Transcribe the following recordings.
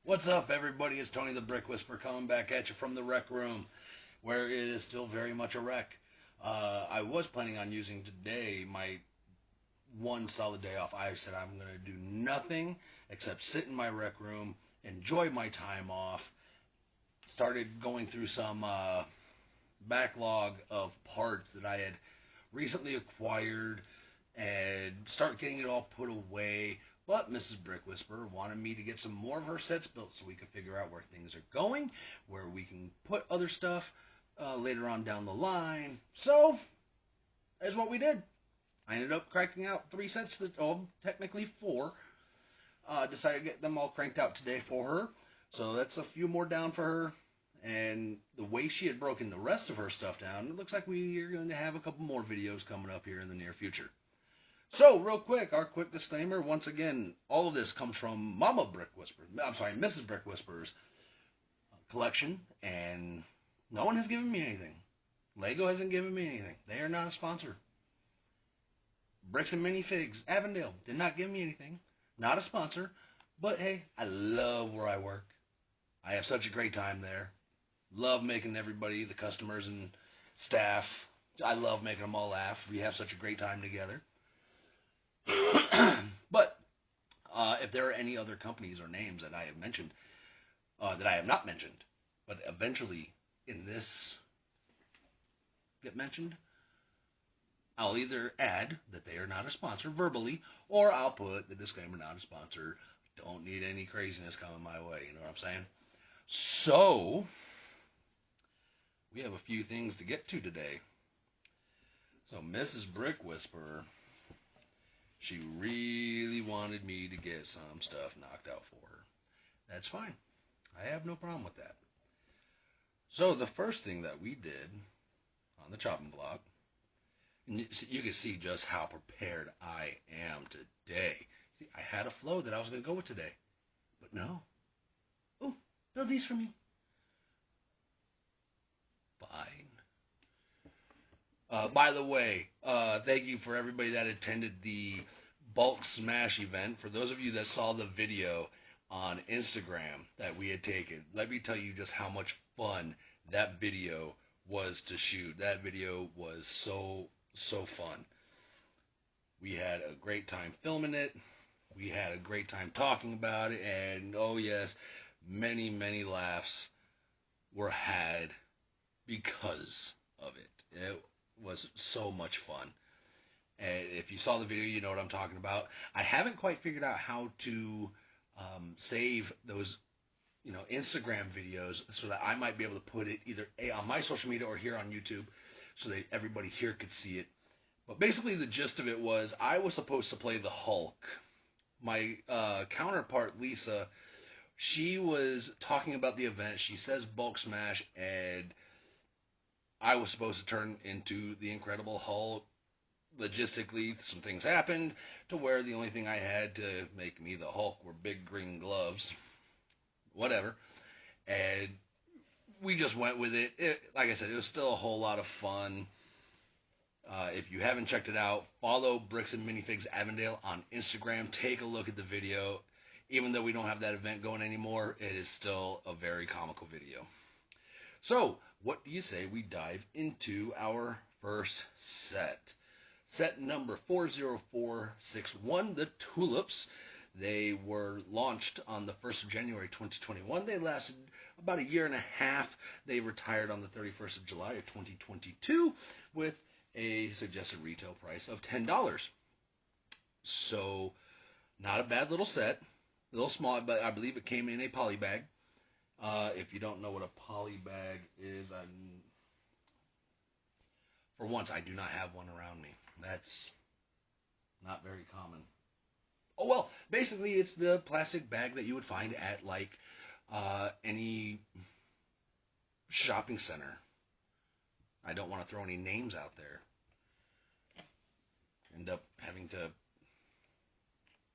What's up, everybody? It's Tony the Brick Whisperer coming back at you from the rec room, where it is still very much a wreck. I was planning on using today my one solid day off. I said I'm going to do nothing except sit in my rec room, enjoy my time off. Started going through some backlog of parts that I had recently acquired and start getting it all put away. But Mrs. Brick Whisperer wanted me to get some more of her sets built so we could figure out where things are going, where we can put other stuff later on down the line. So, that's what we did. I ended up cranking out 3 sets, technically 4. Decided to get them all cranked out today for her. So that's a few more down for her. And the way she had broken the rest of her stuff down, it looks like we are going to have a couple more videos coming up here in the near future. So, real quick, our quick disclaimer. Once again, all of this comes from Mrs. Brick Whisperer's collection, and no one has given me anything. Lego hasn't given me anything. They are not a sponsor. Bricks and Minifigs, Avondale, did not give me anything. Not a sponsor. But, hey, I love where I work. I have such a great time there. Love making everybody, the customers and staff, I love making them all laugh. We have such a great time together. But if there are any other companies or names that I have mentioned, that I have not mentioned, but eventually in this get mentioned, I'll either add that they are not a sponsor verbally, or I'll put the disclaimer, not a sponsor. Don't need any craziness coming my way, you know what I'm saying? So, we have a few things to get to today. So, Mrs. Brick Whisperer, she really wanted me to get some stuff knocked out for her. That's fine. I have no problem with that. So the first thing that we did on the chopping block, and you can see just how prepared I am today. See, I had a flow that I was going to go with today, but no. Oh, build these for me. Fine. By the way, thank you for everybody that attended the bulk smash event. For those of you that saw the video on Instagram that we had taken, let me tell you just how much fun that video was to shoot. That video was so fun. We had a great time filming it. We had a great time talking about it. And, oh yes, many laughs were had because of it. It was so much fun. And if you saw the video, you know what I'm talking about. I haven't quite figured out how to save those, Instagram videos so that I might be able to put it either on my social media or here on YouTube so that everybody here could see it. But basically the gist of it was I was supposed to play the Hulk. My counterpart, Lisa, she was talking about the event. She says bulk smash, and I was supposed to turn into the Incredible Hulk. Logistically, some things happened to where the only thing I had to make me the Hulk were big green gloves. Whatever. And we just went with it. Like I said, it was still a whole lot of fun. If you haven't checked it out, follow Bricks and Minifigs Avondale on Instagram. Take a look at the video. Even though we don't have that event going anymore, it is still a very comical video. So, what do you say we dive into our first set? Set number 40461, the Tulips. They were launched on the 1st of January 2021. They lasted about a year and a half. They retired on the 31st of July of 2022 with a suggested retail price of $10. So, not a bad little set. A little small, but I believe it came in a poly bag. If you don't know what a poly bag is, for once, I do not have one around me. That's not very common. Oh, well, basically, it's the plastic bag that you would find at, any shopping center. I don't want to throw any names out there. End up having to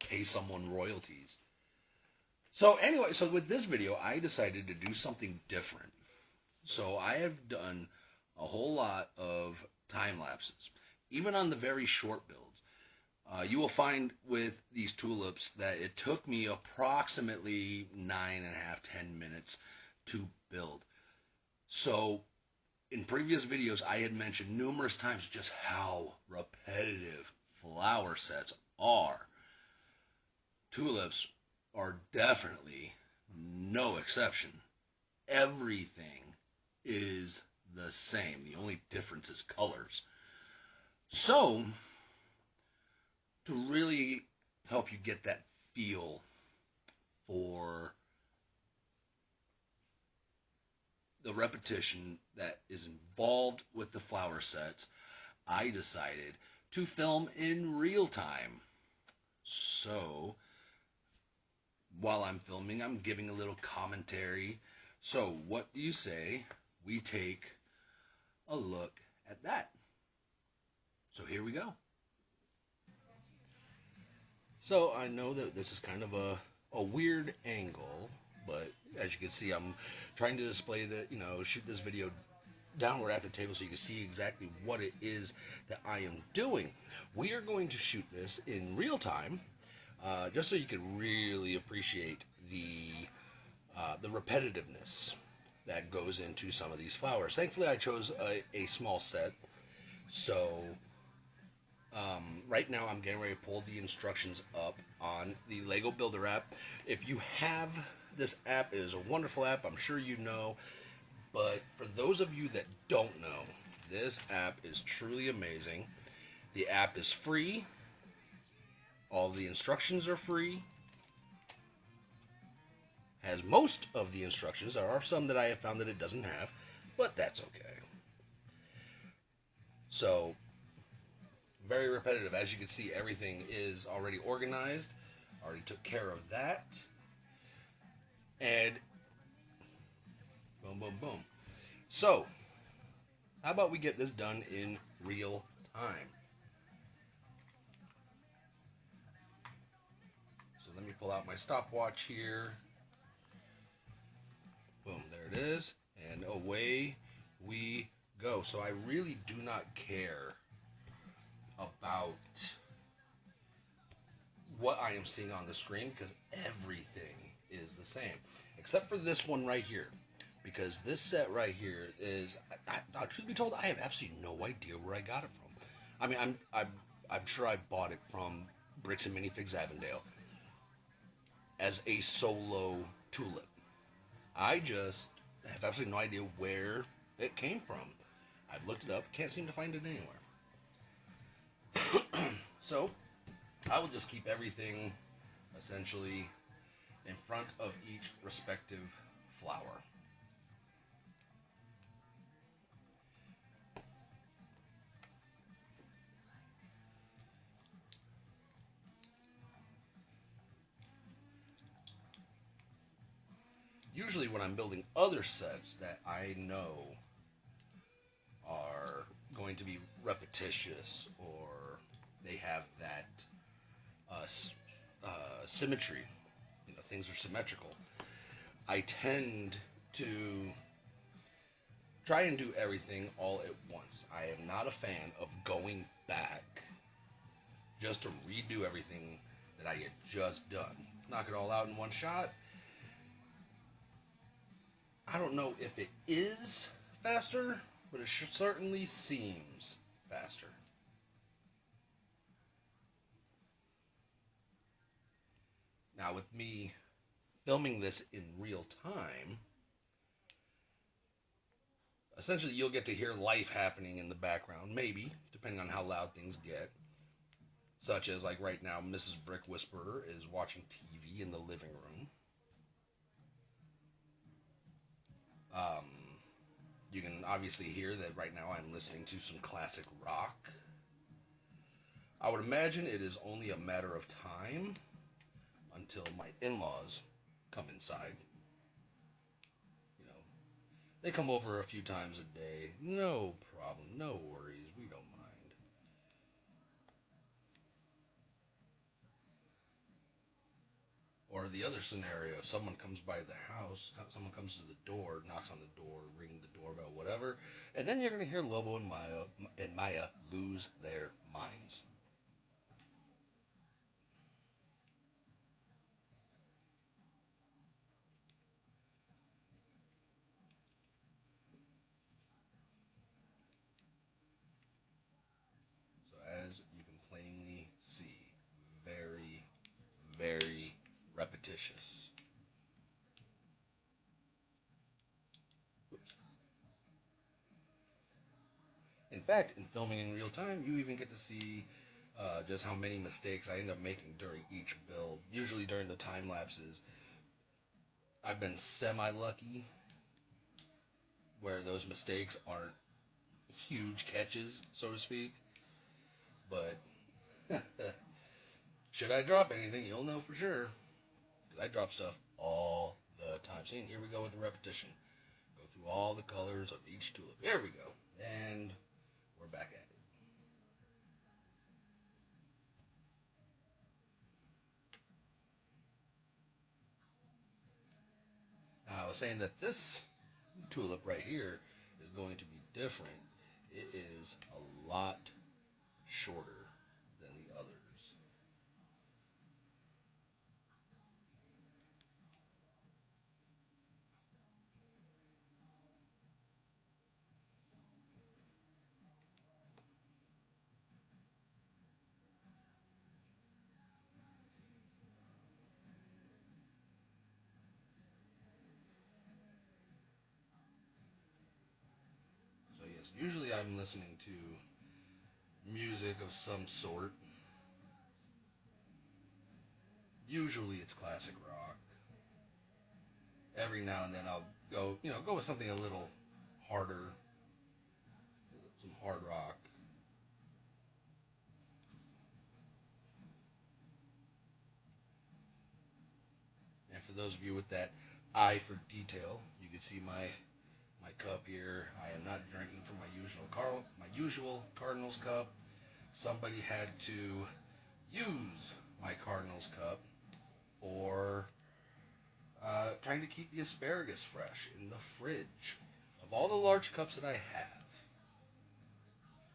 pay someone royalties. So anyway, with this video, I decided to do something different. So I have done a whole lot of time lapses, even on the very short builds. You will find with these tulips that it took me approximately 9.5, 10 minutes to build. So, in previous videos, I had mentioned numerous times just how repetitive flower sets are. Tulips are definitely no exception. Everything is the same. The only difference is colors. So, to really help you get that feel for the repetition that is involved with the flower sets, I decided to film in real time. So, while I'm filming, I'm giving a little commentary. So, what do you say we take a look at that? So, here we go. So, I know that this is kind of a weird angle, but as you can see, I'm trying to display shoot this video downward at the table so you can see exactly what it is that I am doing. We are going to shoot this in real time, just so you can really appreciate the repetitiveness that goes into some of these flowers. Thankfully, I chose a small set, so right now I'm getting ready to pull the instructions up on the Lego Builder app. If you have this app, it is a wonderful app, I'm sure you know, but for those of you that don't know, this app is truly amazing. The app is free, all the instructions are free, has most of the instructions. There are some that I have found that it doesn't have, but that's okay. So, very repetitive. As you can see, everything is already organized. Already took care of that. And boom, boom, boom. So, how about we get this done in real time? So let me pull out my stopwatch here. Boom, there it is. And away we go. So I really do not care about what I am seeing on the screen because everything is the same. Except for this one right here. Because this set right here is, truth be told, I have absolutely no idea where I got it from. I mean, I'm sure I bought it from Bricks and Minifigs Avondale as a solo tulip. I just have absolutely no idea where it came from. I've looked it up, can't seem to find it anywhere. So, I will just keep everything essentially in front of each respective flower. Usually when I'm building other sets that I know are going to be repetitious or they have that symmetry, things are symmetrical, I tend to try and do everything all at once. I am not a fan of going back just to redo everything that I had just done. Knock it all out in one shot. I don't know if it is faster, but it certainly seems faster. Now, with me filming this in real time, essentially you'll get to hear life happening in the background, maybe, depending on how loud things get. Such as, like right now, Mrs. Brick Whisperer is watching TV in the living room. You can obviously hear that right now I'm listening to some classic rock. I would imagine it is only a matter of time until my in-laws come inside. They come over a few times a day. No problem, no worries, we don't mind. Or the other scenario, someone comes by the house, someone comes to the door, knocks on the door, ring the doorbell, whatever, and then you're going to hear Lobo and Maya lose their minds. repetitious. Oops. In fact, in filming in real time, you even get to see just how many mistakes I end up making during each build. Usually during the time lapses, I've been semi-lucky where those mistakes aren't huge catches, so to speak. But should I drop anything, you'll know for sure. Because I drop stuff all the time. See, here we go with the repetition. Go through all the colors of each tulip. There we go. And we're back at it. Now, I was saying that this tulip right here is going to be different. It is a lot shorter than the others. So yes, usually I'm listening to music of some sort. Usually it's classic rock. Every now and then I'll go with something a little harder, some hard rock. And for those of you with that eye for detail, you can see my cup here. I am not drinking from my usual Cardinals cup. Somebody had to use my Cardinals cup for trying to keep the asparagus fresh in the fridge. Of all the large cups that I have,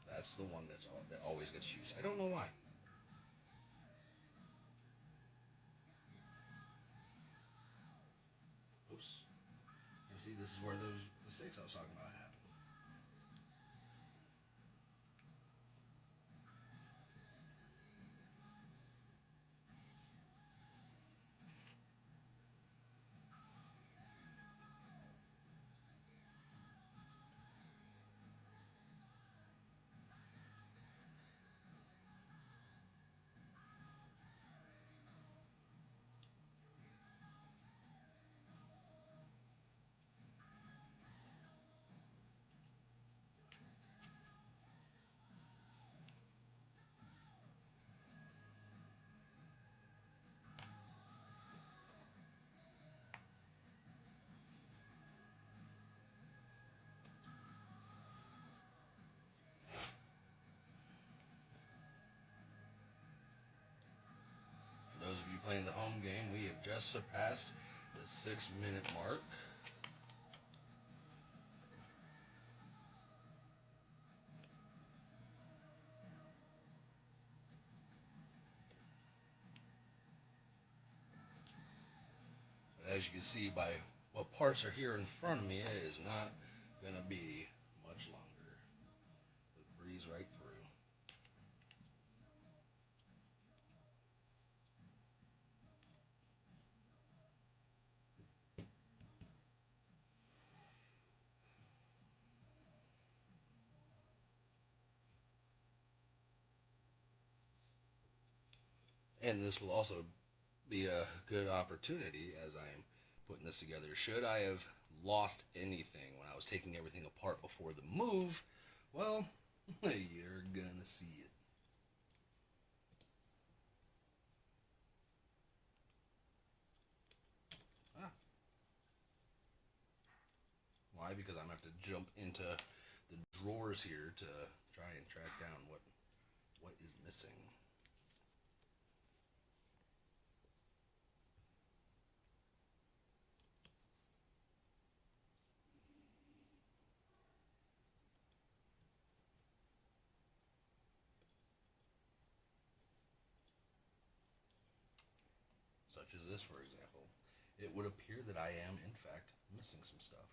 that's the one that always gets used. I don't know why. Oops. And see, this is where those mistakes I was talking about happen. For those of you playing the home game, we have just surpassed the 6-minute mark. But as you can see by what parts are here in front of me, it is not going to be much longer. It breeze right through. And this will also be a good opportunity as I am putting this together. Should I have lost anything when I was taking everything apart before the move, well, you're gonna see it. Ah, why? Because I'm gonna have to jump into the drawers here to try and track down what is missing. Such as this, for example. It would appear that I am, in fact, missing some stuff.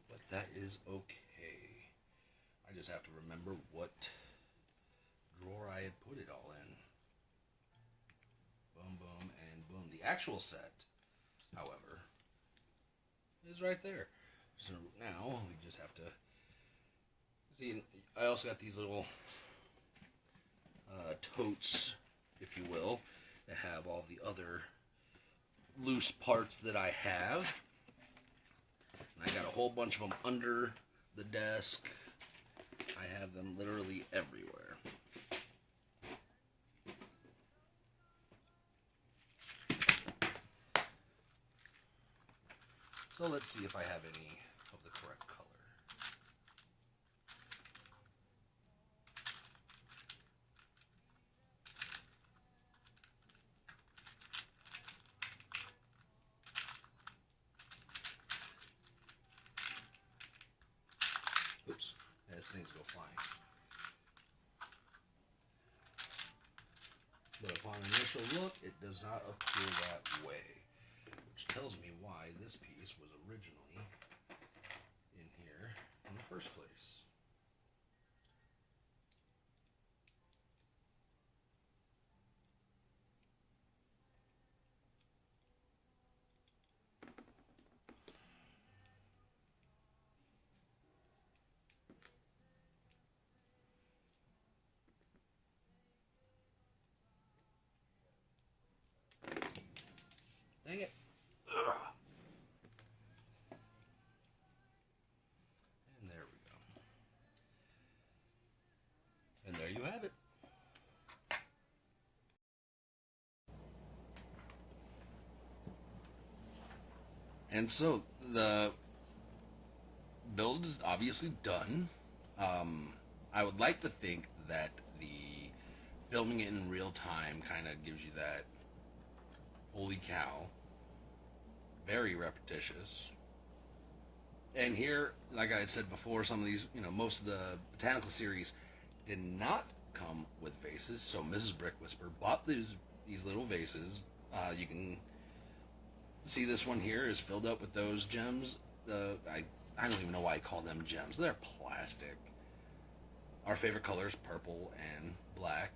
But that is okay. I just have to remember what drawer I had put it all in. Boom, boom, and boom. The actual set however, is right there. So now we just have to see. I also got these little totes, if you will, that have all the other loose parts that I have. And I got a whole bunch of them under the desk. I have them literally everywhere. So let's see if I have any of the correct color. Oops, as things go flying. But upon initial look, it does not appear that way, which tells me why this piece was originally in here in the first place. Dang it. Ugh. And there we go. And there you have it. And so the build is obviously done. I would like to think that the filming it in real time kind of gives you that holy cow, very repetitious. And here, like I had said before, some of these, most of the botanical series did not come with vases. So Mrs. Brick Whisper bought these little vases. You can see this one here is filled up with those gems. I don't even know why I call them gems. They're plastic. Our favorite colors, purple and black.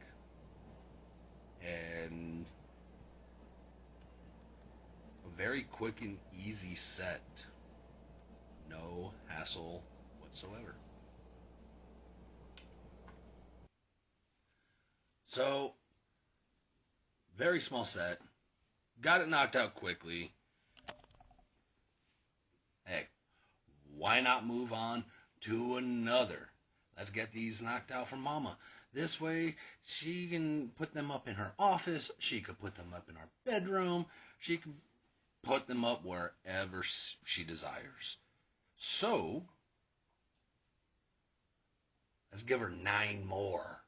And a very quick and easy set. No hassle whatsoever. So, very small set. Got it knocked out quickly. Hey, why not move on to another? Let's get these knocked out for Mama. This way, she can put them up in her office. She could put them up in our bedroom. She can put them up wherever she desires. So, let's give her 9 more.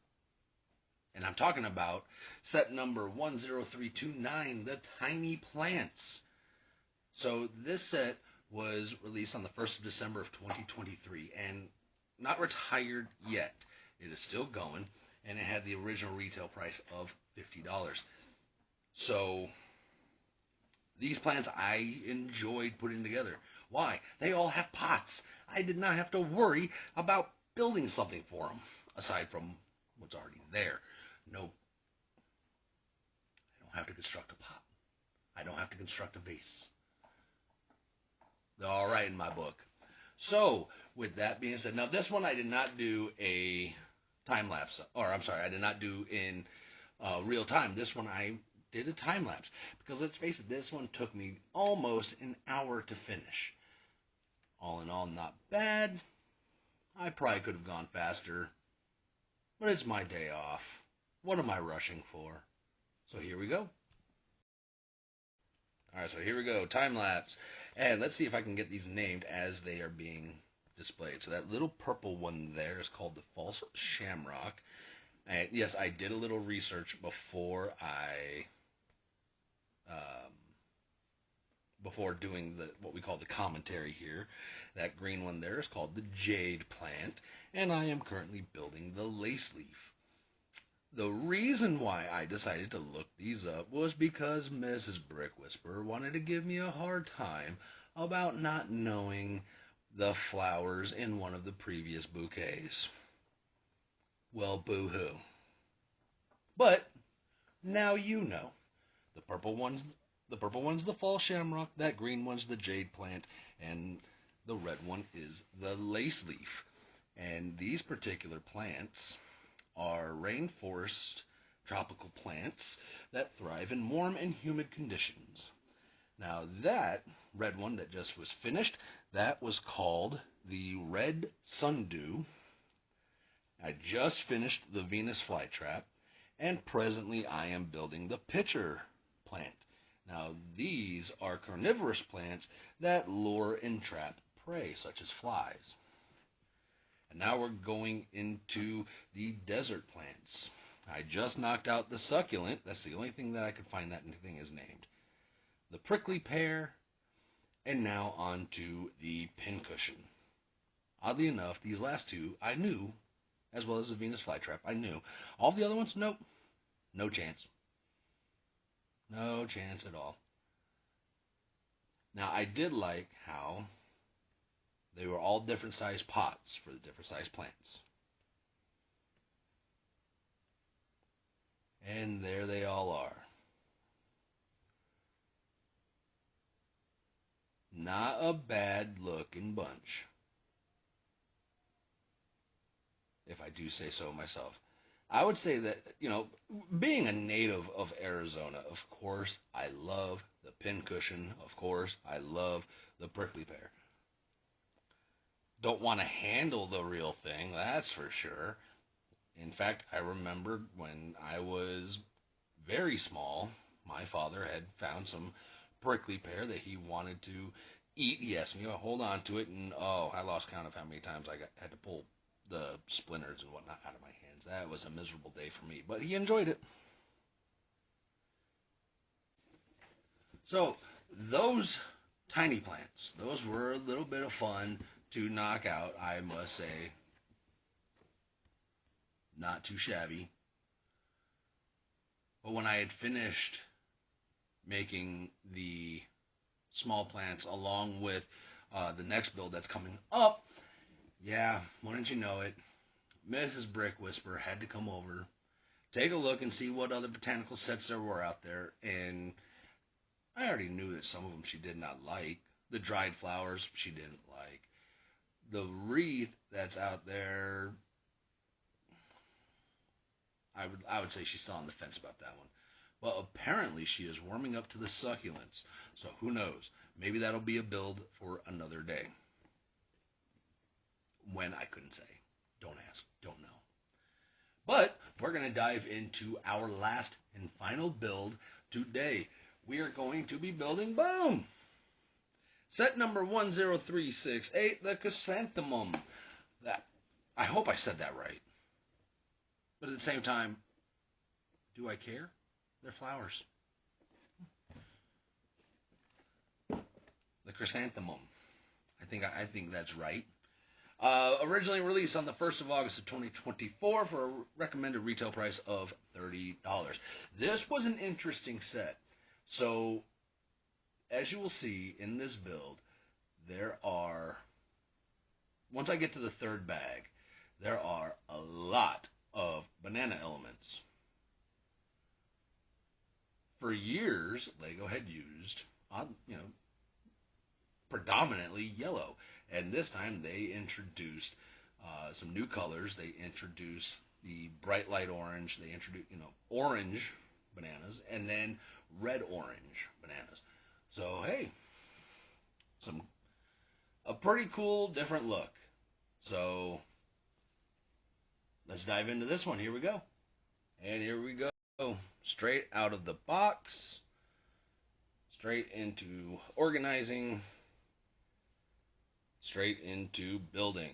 And I'm talking about set number 10329, the Tiny Plants. So this set was released on the 1st of December of 2023 and not retired yet. It is still going, and it had the original retail price of $50. So these plants I enjoyed putting together. Why? They all have pots. I did not have to worry about building something for them, aside from what's already there. No, I don't have to construct a pot. I don't have to construct a vase. They're all right in my book. So, with that being said, now this one I did not do a time lapse, or I'm sorry, I did not do in real time. This one I did a time lapse because let's face it, this one took me almost an hour to finish. All in all, not bad. I probably could have gone faster, but it's my day off. What am I rushing for? So here we go. Alright, so here we go. Time lapse. And let's see if I can get these named as they are being displayed. So that little purple one there is called the false shamrock. And yes, I did a little research before doing what we call the commentary here. That green one there is called the jade plant. And I am currently building the lace leaf. The reason why I decided to look these up was because Mrs. Brick Whisperer wanted to give me a hard time about not knowing the flowers in one of the previous bouquets. Well, boo-hoo. But now you know. The The purple one's the fall shamrock, that green one's the jade plant, and the red one is the lace leaf. And these particular plants are rainforest tropical plants that thrive in warm and humid conditions. Now that red one that just was finished, that was called the red sundew. I just finished the Venus flytrap, and presently I am building the pitcher plant. Now these are carnivorous plants that lure and trap prey such as flies. And now we're going into the desert plants. I just knocked out the succulent. That's the only thing that I could find that anything is named. The prickly pear, and now on to the pincushion. Oddly enough, these last two I knew, as well as the Venus flytrap, I knew. All the other ones, nope. No chance. No chance at all. Now, I did like how they were all different size pots for the different size plants. And there they all are. Not a bad looking bunch, if I do say so myself. I would say that, being a native of Arizona, of course, I love the pincushion. Of course, I love the prickly pear. Don't want to handle the real thing, that's for sure. In fact, I remember when I was very small, my father had found some prickly pear that he wanted to eat. He asked me to hold on to it, and I lost count of how many times I had to pull the splinters and whatnot out of my hands. That was a miserable day for me, but he enjoyed it. So those tiny plants, those were a little bit of fun to knock out, I must say. Not too shabby. But when I had finished making the small plants along with the next build that's coming up, yeah, wouldn't you know it, Mrs. Brick Whisperer had to come over, take a look and see what other botanical sets there were out there, and I already knew that some of them she did not like. The dried flowers she didn't like. The wreath that's out there, I would say she's still on the fence about that one. But apparently she is warming up to the succulents. So who knows? Maybe that'll be a build for another day. When, I couldn't say. Don't ask. Don't know. But we're going to dive into our last and final build today. We are going to be building, boom! Set number 10368, the Chrysanthemum. I hope I said that right. But at the same time, do I care? They're flowers. The Chrysanthemum. I think that's right. Originally released on the 1st of August of 2024 for a recommended retail price of $30. This was an interesting set. So, as you will see in this build, there are, once I get to the third bag, there are a lot of banana elements. For years, Lego had used, predominantly yellow. And this time they introduced some new colors. They introduced the bright light orange. They introduced, orange bananas, and then red orange bananas. So hey, a pretty cool different look. So let's dive into this one. Here we go. And here we go. Straight out of the box. Straight into organizing. Straight into building.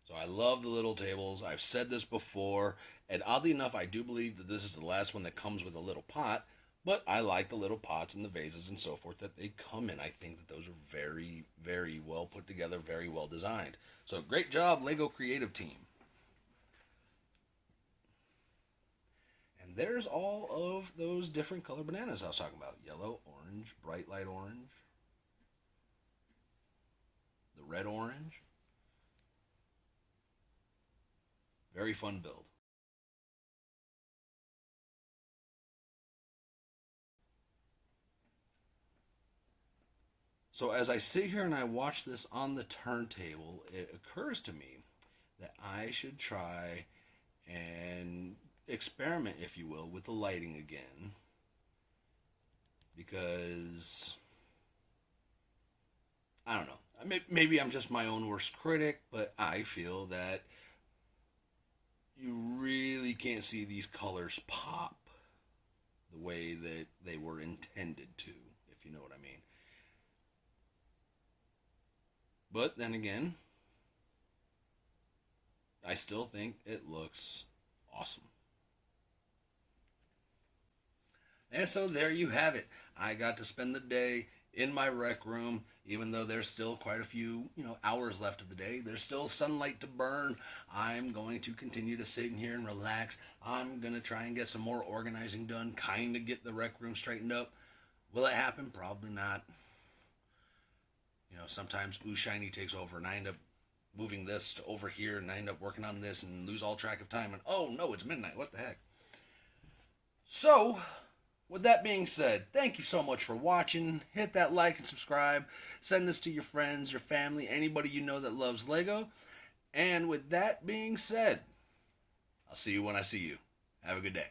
So I love the little tables. I've said this before, and oddly enough, I do believe that this is the last one that comes with a little pot, but I like the little pots and the vases and so forth that they come in. I think that those are very, very well put together, very well designed. So great job, Lego Creative Team. And there's all of those different color bananas I was talking about. Yellow, orange, bright light orange, the red orange. Very fun build. So as I sit here and I watch this on the turntable, it occurs to me that I should try and experiment, if you will, with the lighting again. Because, I don't know, maybe I'm just my own worst critic, but I feel that you really can't see these colors pop the way that they were intended to, if you know what I mean. But then again, I still think it looks awesome. And so there you have it. I got to spend the day in my rec room, even though there's still quite a few, hours left of the day. There's still sunlight to burn. I'm going to continue to sit in here and relax. I'm going to try and get some more organizing done, kind of get the rec room straightened up. Will it happen? Probably not. Sometimes Ooh Shiny takes over, and I end up moving this to over here, and I end up working on this and lose all track of time. And oh no, it's midnight. What the heck? So, with that being said, thank you so much for watching. Hit that like and subscribe. Send this to your friends, your family, anybody you know that loves Lego. And with that being said, I'll see you when I see you. Have a good day.